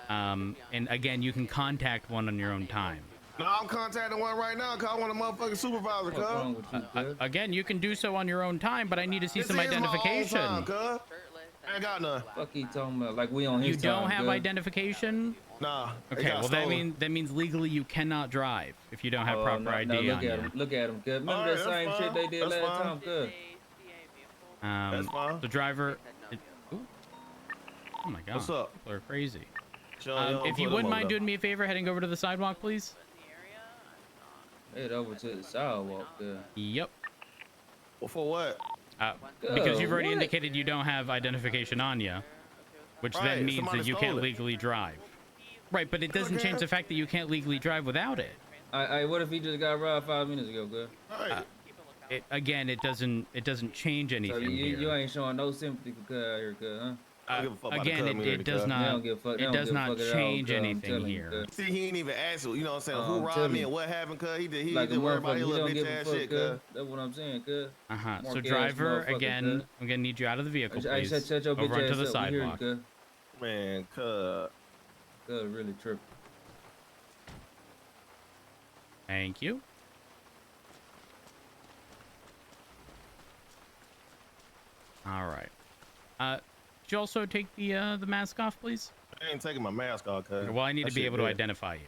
And again, you can contact one on your own time. No, I'm contacting one right now because I want a motherfucking supervisor, cuz. Again, you can do so on your own time, but I need to see some identification. I ain't got none. Fuck you talking about? Like we on his You don't time, have cuz. identification? Nah. Okay, well that means legally you cannot drive if you don't have proper ID look on you. Look at him, cuz. Remember that same shit they did last time, cuz. The driver. Ooh. Oh my god. What's up? People are crazy. If you wouldn't mind doing me a favor, heading over to the sidewalk, please. Head over to the sidewalk, cuz. Yep. Well, for what? Because you've already indicated you don't have identification on you, which then means that you can't legally drive. Right, but it doesn't change the fact that you can't legally drive without it. What if he just got robbed 5 minutes ago, cuz? Again, it doesn't change anything So here. you ain't showing no sympathy for cuz out here, cuz, huh? Again, it does not change anything here. See, he ain't even asked, you know what I'm saying, who robbed me and what happened, cuz. He just worried about his you little don't give bitch a ass fuck, shit, cuz. cuz. That's what I'm saying, cuz. So driver, again, I'm gonna need you out of the vehicle, please. Shut your bitch Over onto ass the up. We hear you, sidewalk. cuz. Man, cuz. Cuz really tripping. Thank you. All right. Could you also take the mask off, please? I ain't taking my mask off, cuz. Well, I need to be able to identify you.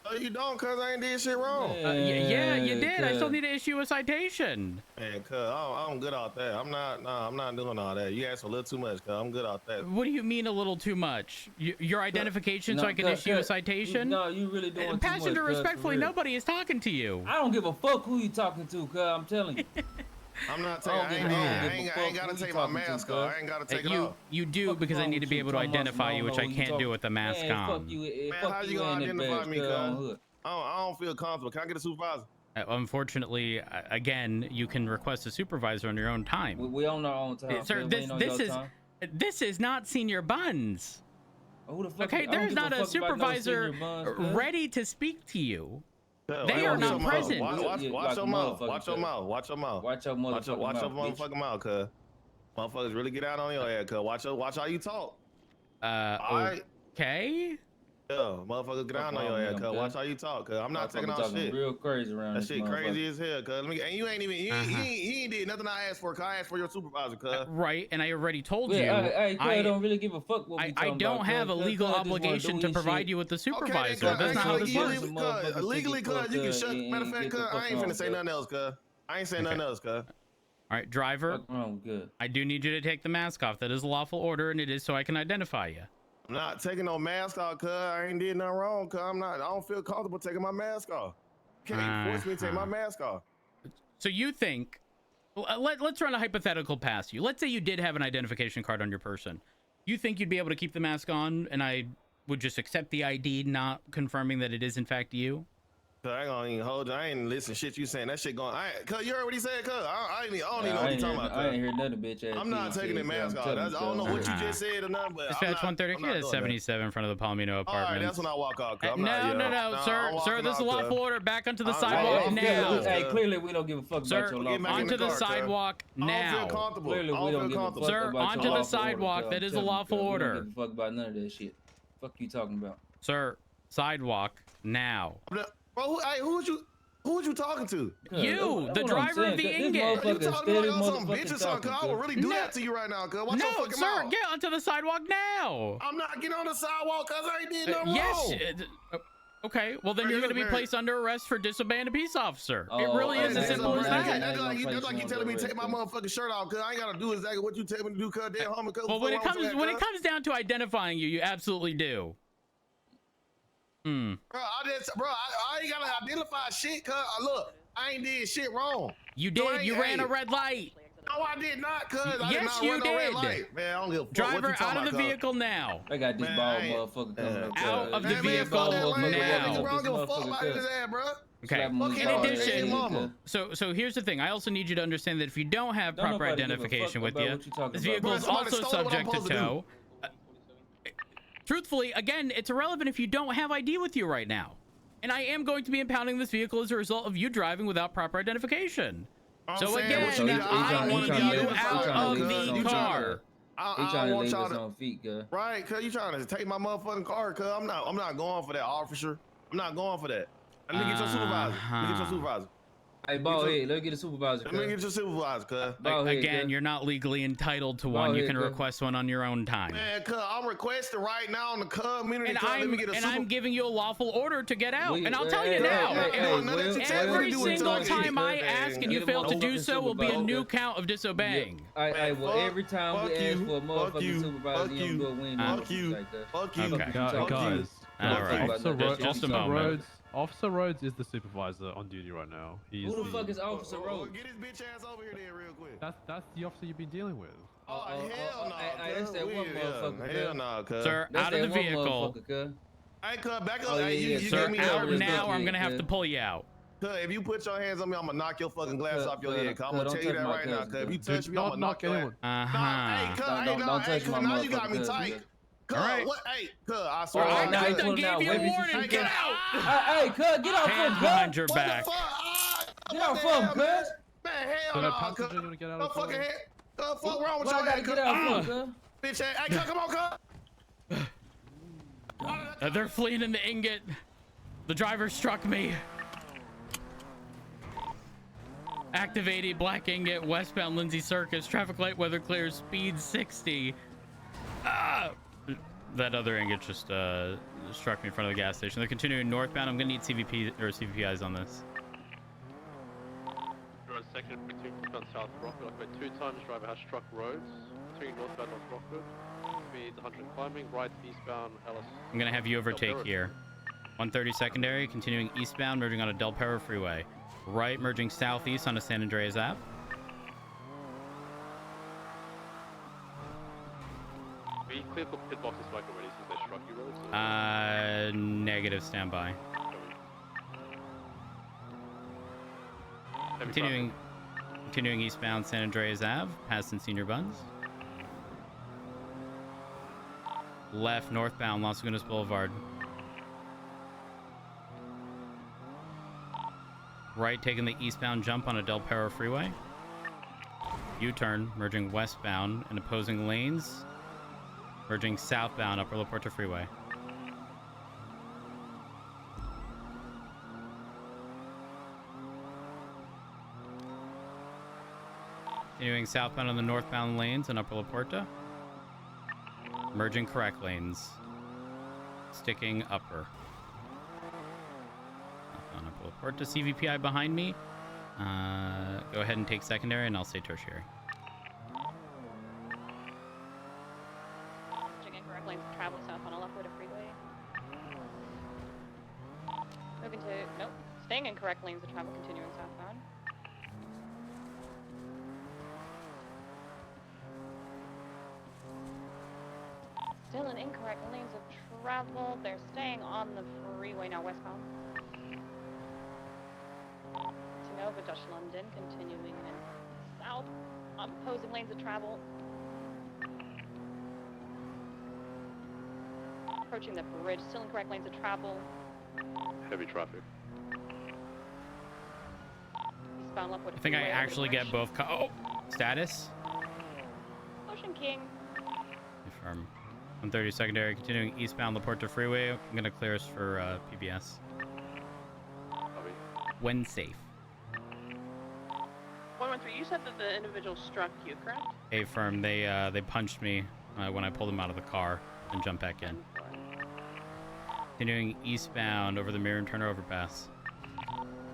Oh, you don't, cuz I ain't did shit wrong. Yeah, you did. I still need to issue a citation. Man, cuz I'm good off that. I'm not doing all that. You asked a little too much, cuz I'm good off that. What do you mean a little too much? Your identification, No, so I can issue a citation? No, you really doing too much. Passenger, cuz, respectfully, for real. nobody is talking to you. I don't give a fuck who you talking to, cuz I'm telling you. I'm not taking. I ain't gotta take my mask off. I ain't gotta take it off. You do, because I need to be able to identify you, which I can't do with the mask on. Fuck you, Man, fuck how you gonna identify me, cuz? I don't feel comfortable. Can I get a supervisor? Unfortunately, again, you can request a supervisor on your own time. We on our own time. Sir, this is not Senior Buns. Who the fuck? Okay, there's not a supervisor ready to speak to you. They are not present. Watch your mouth. Watch your mouth. Watch your mouth. Watch your motherfucking mouth, cuz. Motherfuckers really get out on your head, cuz. Watch how you talk. Okay. Yeah, motherfuckers get out on your head, cuz. Watch how you talk, cuz. I'm not taking off shit. Real crazy around that shit crazy as hell, cuz. And you ain't even, he ain't did nothing I asked for, cuz. I asked for your supervisor, cuz. Right, and I already told you. I don't really give a fuck what we I don't have a legal obligation to provide you with the supervisor. That's not how this works. Legally, cuz, you can shut. Matter of fact, cuz, I ain't finna say nothing else, cuz. I ain't saying nothing else, cuz. All right, driver. Good. I do need you to take the mask off. That is a lawful order, and it is so I can identify you. I'm not taking no mask off, cuz. I ain't did nothing wrong, cuz. I don't feel comfortable taking my mask off. Can't force me to take my mask off. So you think, let's run a hypothetical past you. Let's say you did have an identification card on your person. You think you'd be able to keep the mask on, and I would just accept the ID, not confirming that it is in fact you? I ain't gonna even hold you. I ain't listen shit you saying. That shit going. Cuz, you heard what he said, cuz. I don't even know what you talking about, cuz. I ain't heard nothing, bitch ass. I'm not taking the mask off. I don't know what you just said or nothing, but Dispatch 130, that's 77 in front of the Palomino apartment. All right, that's when I walk out, cuz. No, sir, this is a lawful order. Back onto the sidewalk now. Hey, clearly we don't give a fuck about your law. Onto the sidewalk now. I don't feel comfortable. Clearly we don't give a fuck Sir, about onto the sidewalk. That is a lawful order. We don't give a fuck about none of that shit. Fuck you talking about? Sir, sidewalk now. Bro, who you talking to? You, the driver of the ingot. You talking about some bitch or something, cuz. I will really do that to you right now, cuz. Watch your fucking mouth. Sir, get onto the sidewalk now. I'm not getting on the sidewalk, cuz. I ain't did nothing wrong. Yes. Okay, well then you're going to be placed under arrest for disobeying a peace officer. It really is as simple as that. That's like you telling me to take my motherfucking shirt off, cuz. I ain't got to do exactly what you tell me to do, cuz. Damn, homie, cuz. Well, when it comes down to identifying you, you absolutely do. Bro, I ain't gotta identify shit, cuz. Look, I ain't did shit wrong. You did. You ran a red light. No, I did not, cuz. Yes, you did. Man, I don't give a fuck. Driver, out of the vehicle now. I got this bald motherfucker coming up. Out of the vehicle now. I don't give a fuck about his ass, bro. Okay. In addition, so here's the thing. I also need you to understand that if you don't have proper identification with you, this vehicle is also subject to tow. Truthfully, again, it's irrelevant if you don't have ID with you right now. And I am going to be impounding this vehicle as a result of you driving without proper identification. So again, I need you out of the car. He trying to leave us on feet, cuz. Right, cuz you trying to take my motherfucking car, cuz. I'm not going for that, officer. I'm not going for that. Let me get your supervisor. Let me get your supervisor. Hey, bald head, let me get a supervisor, cuz. Let me get your supervisor, cuz. Again, you're not legally entitled to one. You can request one on your own time. Man, cuz, I'm requesting right now on the community, cuz. Let me get a supervisor. And I'm giving you a lawful order to get out. And I'll tell you now, every single time I ask and you fail to do so will be a new count of disobeying. Well, every time we ask for a motherfucking supervisor, you don't do a win. Fuck you. Guys. All right. Just a moment. Officer Rhodes is the supervisor on duty right now. Who the fuck is Officer Rhodes? Get his bitch ass over here then real quick. That's the officer you've been dealing with. Oh, hell no. That's that one motherfucker. Hell no, cuz. Sir, out of the vehicle. Hey, cuz, back up. Sir, out now or I'm going to have to pull you out. Cuz, if you put your hands on me, I'm going to knock your fucking glass off your head, cuz. I'm going to tell you that right now, cuz. If you touch me, I'm going to knock your head. Hey, cuz, now you got me tight. Cuz, what? Hey, cuz, I swear. I done gave you a warning. Get out. Hey, cuz, get off him, cuz. Behind your back. Get off him, cuz. Man, hell no, cuz. No fucking head. Cuz, fuck wrong with your ass, cuz. Get out, cuz. Bitch ass. Hey, cuz, come on, cuz. They're fleeing in the ingot. The driver struck me. Activated black ingot, westbound Lindsay Circus. Traffic light, weather clear, speed 60. that other ingot just struck me in front of the gas station. They're continuing northbound. I'm gonna need CVP or CVPIs on this. You're on second, on South Rockwood. I've got 2 times driver has struck roads. Continuing northbound on Rockwood. Speed 100 climbing, right eastbound Ellis. I'm gonna have you overtake here. 130 secondary, continuing eastbound, merging on a Del Perro freeway. Right, merging southeast on a San Andreas Ave. We cleared the pit boxes back already since they struck you roads? Or? Negative, standby. Continuing eastbound San Andreas Ave, past Senior Buns. Left, northbound Las Lagunas Boulevard. Right, taking the eastbound jump on a Del Perro freeway. U-turn, merging westbound in opposing lanes. Merging southbound Upper La Puerta freeway. Continuing southbound on the northbound lanes in Upper La Puerta. Merging correct lanes. Sticking upper. On Upper La Puerta, CVPI behind me. Go ahead and take secondary, and I'll say tertiary. Checking correct lanes of travel south on a La Puerta freeway. Moving to, nope, staying in correct lanes of travel, continuing southbound. Still in incorrect lanes of travel. They're staying on the freeway now westbound. Nova, Dutch London, continuing in south, opposing lanes of travel. Approaching the bridge, still in correct lanes of travel. Heavy traffic. Eastbound Lovewood I think I freeway, actually get both. Status. Ocean King. Confirm. 130 secondary, continuing eastbound La Puerta freeway. I'm gonna clear us for PBS. When safe. 113, you said that the individual struck you, correct? Affirm. They punched me when I pulled them out of the car and jumped back in. Continuing eastbound over the Mirror and Turner overpass.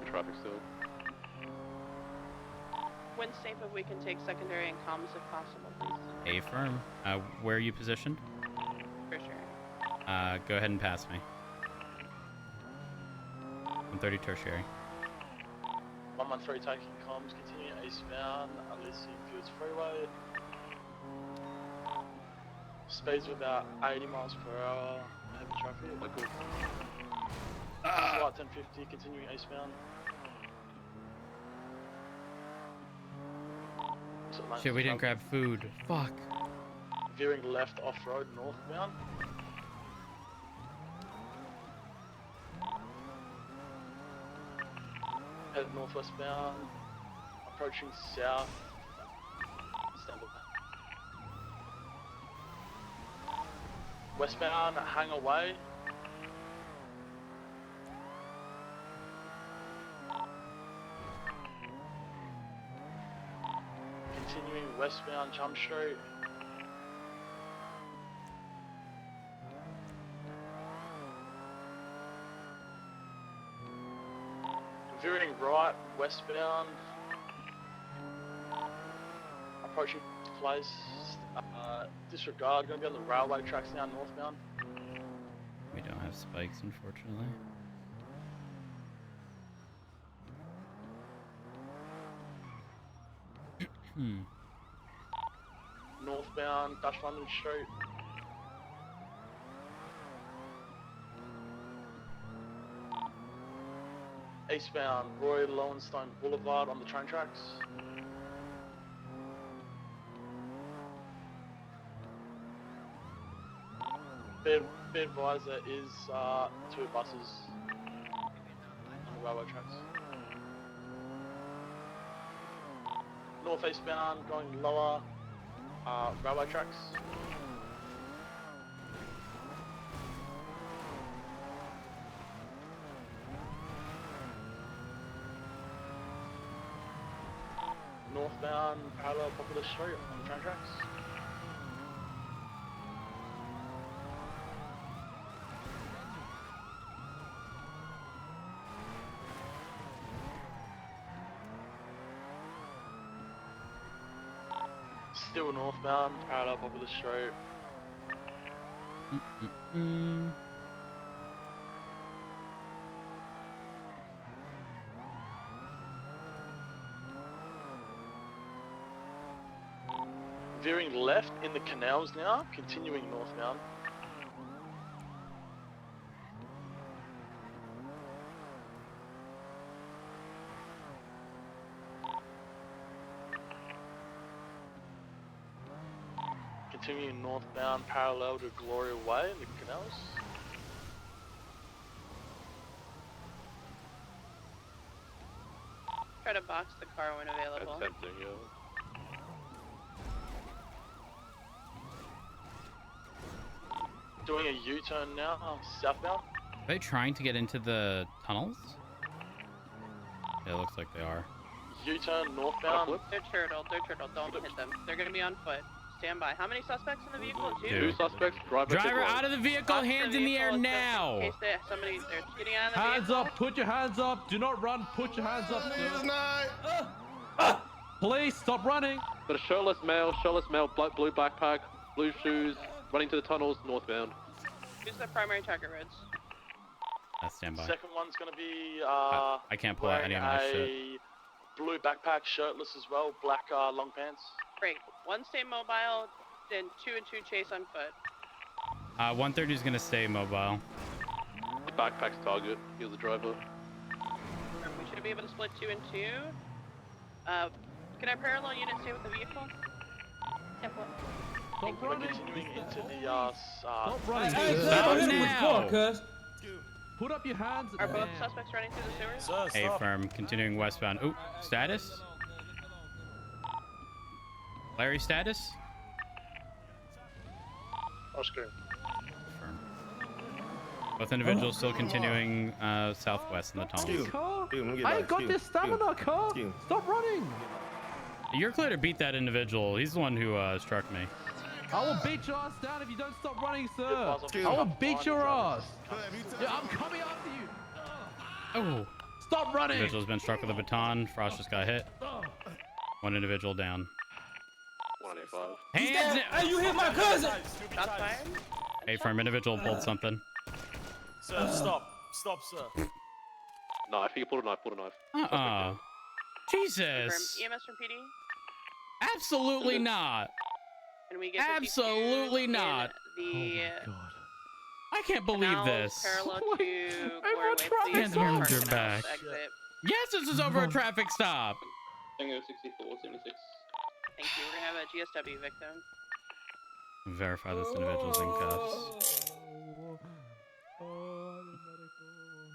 Traffic still. When safe, if we can take secondary and comms if possible, please. Affirm. Where are you positioned? For sure. Go ahead and pass me. 130 tertiary. 113 taking comms, continuing eastbound, Elysian Fields Freeway. Speeds of about 80 miles per hour, heavy traffic. Flight 1050, continuing eastbound. Shit, we didn't grab food. Fuck. Veering left off-road northbound. Head northwestbound, approaching south. Stand by. Westbound, hang away. Continuing westbound, Chum Street. Veering right, westbound. Approaching place. Disregard, going to be on the railway tracks now, northbound. We don't have spikes, unfortunately. Northbound, Dutch London Street. Eastbound, Roy Lowenstone Boulevard on the train tracks. Be advised there is 2 buses on the railway tracks. Northeastbound, going lower, railway tracks. Northbound, parallel Popular Street on the train tracks. Still northbound, parallel Popular Street. Veering left in the canals now, continuing northbound. Continuing northbound parallel to Gloria Way in the canals. Try to box the car when available. Attempting, yeah. Doing a U-turn now, southbound. Are they trying to get into the tunnels? Yeah, it looks like they are. U-turn northbound. They're turtle. Don't hit them. They're gonna be on foot. Stand by. How many suspects in the vehicle? Two suspects. Driver out of the vehicle. Hands in the air now. In case they're getting out of the Hands vehicle. up. Put your hands up. Do not run. Put your hands up, sir. Please stop running. Got a shirtless male, blue backpack, blue shoes, running to the tunnels, northbound. Who's the primary target, Rhodes? Stand by. Second one's gonna be I can't pull out any of my shit. Blue backpack, shirtless as well, black long pants. Great. One stay mobile, then 2 and 2 chase on foot. 130 is gonna stay mobile. The backpack's target. He's the driver. We should be able to split 2 and 2. Can our parallel unit stay with the vehicle? We're continuing into the Stop running. Stop now. Put up your hands. Are both suspects running through the sewers? A firm, continuing westbound. Oh, status? Larry, status? Oscar. Firm. Both individuals still continuing southwest in the tunnels. I ain't got this stamina, car. Stop running. You're clear to beat that individual. He's the one who struck me. I will beat your ass down if you don't stop running, sir. I will beat your ass. Yeah, I'm coming after you. Oh. Stop running. Individual's been struck with a baton. Frost just got hit. One individual down. 185. Hands! Hey, you hit my cousin! Shots fired? A firm individual pulled something. Sir, stop. Stop, sir. Knife. He pulled a knife. Uh-uh. Jesus. Confirm. EMS from PD? Absolutely not. Can we get Absolutely not. The I can't believe this. Parallel to Hands behind your back. Exit. Yes, this is over a traffic stop. Tango 64, 76. Thank you. We're gonna have a GSW victim. Verify this individual's in cuffs.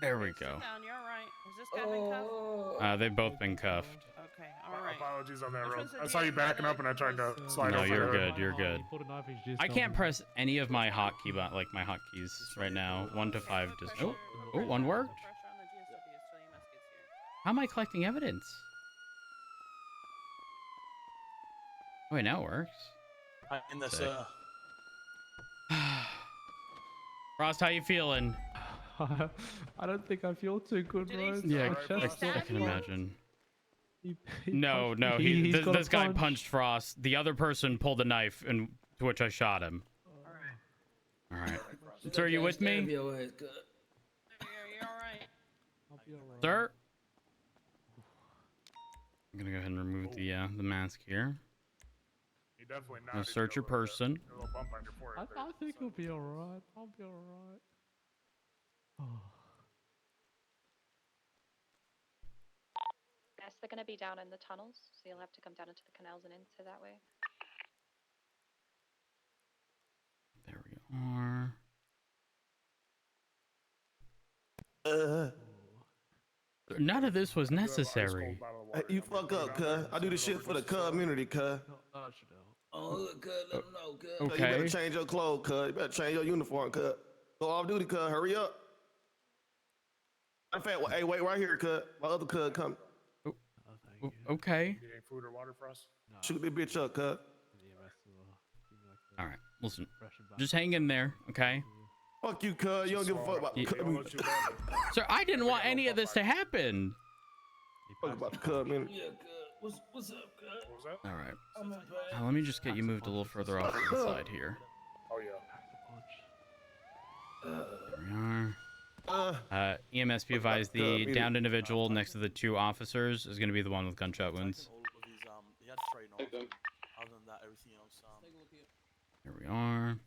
There we go. Sit down. You're all right. Has this guy been cuffed? They've both been cuffed. Okay. All right. Apologies on that road. I saw you backing up and I tried to slide No, over. you're good. You're good. I can't press any of my hotkey, like my hotkeys right now. 1 to 5 just. Oh, one worked. How am I collecting evidence? Oh, wait, now it works. I'm in the Sick. sir. Frost, how you feeling? I don't think I feel too good, bro. Yeah, I can imagine. No, this guy punched Frost. The other person pulled a knife, and to which I shot him. All right. Sir, are you with me? You're all right. Sir? I'm gonna go ahead and remove the mask here. Now search your person. I think I'll be alright. I'll be alright. Yes, they're going to be down in the tunnels, so you'll have to come down into the canals and into that way. There we are. None of this was necessary. Hey, you fuck up, cuz. I do this shit for the community, cuz. Oh, look, cuz, let them know, cuz. You better change your clothes, cuz. You better change your uniform, cuz. Go off duty, cuz. Hurry up. In fact, hey, wait right here, cuz. My other cuz coming. Okay. You need food or water for us? Shoot this bitch up, cuz. All right, listen. Just hang in there, okay? Fuck you, cuz. You don't give a fuck about the community. Sir, I didn't want any of this to happen. Fuck about the community. Yeah, cuz. What's up, cuz? What was that? All right. I'm in pain. Let me just get you moved a little further off to the side here. Oh yeah. There we are. EMS, be advised, the downed individual next to the 2 officers is going to be the one with gunshot wounds. He had 3 knives. Other than that, everything else. There we are.